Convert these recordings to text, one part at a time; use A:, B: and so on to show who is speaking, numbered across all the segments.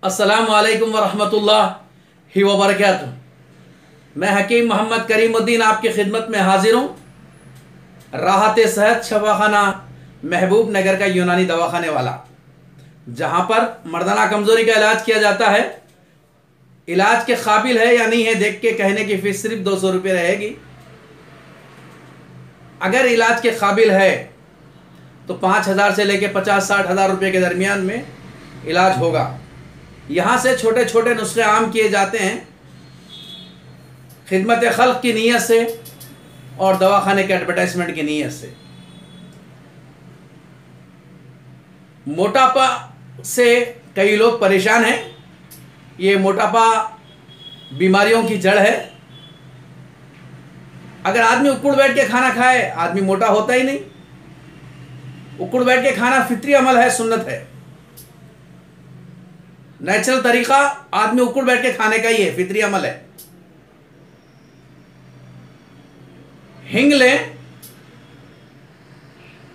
A: अस्सलामु अलैकुम वरहमतुल्लाहि वबरकातुहू। मैं हकीम मोहम्मद करीमुद्दीन आपकी खिदमत में हाजिर हूँ। राहत सेहत शफाखाना महबूब नगर का यूनानी दवाखाने वाला, जहाँ पर मर्दाना कमज़ोरी का इलाज किया जाता है। इलाज के काबिल है या नहीं है देख के कहने की फ़ीस सिर्फ 200 रुपये रहेगी। अगर इलाज के काबिल है तो 5,000 से लेकर 50-60 हज़ार रुपये के दरमियान में इलाज होगा। यहाँ से छोटे छोटे नुस्खे आम किए जाते हैं खिदमत खल्क की नीयत से और दवाखाने के एडवर्टाइजमेंट की नीयत से। मोटापा से कई लोग परेशान हैं। ये मोटापा बीमारियों की जड़ है। अगर आदमी उकड़ बैठ के खाना खाए, आदमी मोटा होता ही नहीं। उकड़ बैठ के खाना फितरी अमल है, सुन्नत है, नेचुरल तरीका आदमी उकड़ बैठ के खाने का ही है, फितरी अमल है। हिंग लें,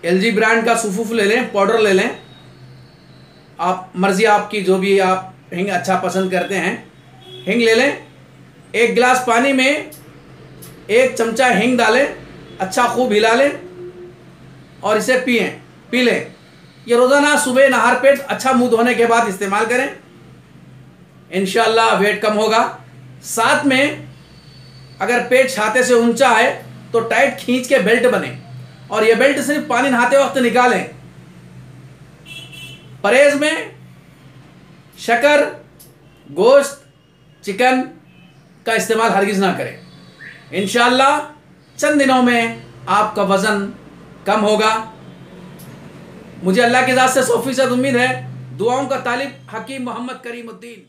A: एलजी ब्रांड का सुफूफ ले लें, पाउडर ले लें, आप मर्जी आपकी, जो भी आप हिंग अच्छा पसंद करते हैं हिंग ले लें। 1 गिलास पानी में 1 चमचा हिंग डालें, अच्छा खूब हिला लें और इसे पी लें। ये रोज़ाना सुबह नहार पेट अच्छा मुंह धोने के बाद इस्तेमाल करें, इंशाअल्लाह वेट कम होगा। साथ में अगर पेट छाते से ऊंचा है तो टाइट खींच के बेल्ट बने और ये बेल्ट सिर्फ पानी नहाते वक्त निकालें। परहेज में शक्कर, गोश्त, चिकन का इस्तेमाल हरगिज़ ना करें। इंशाअल्लाह चंद दिनों में आपका वज़न कम होगा। मुझे अल्लाह की ज़ात से 100% उम्मीद है। दुआओं का तालिब हकीम मोहम्मद करीमुद्दीन।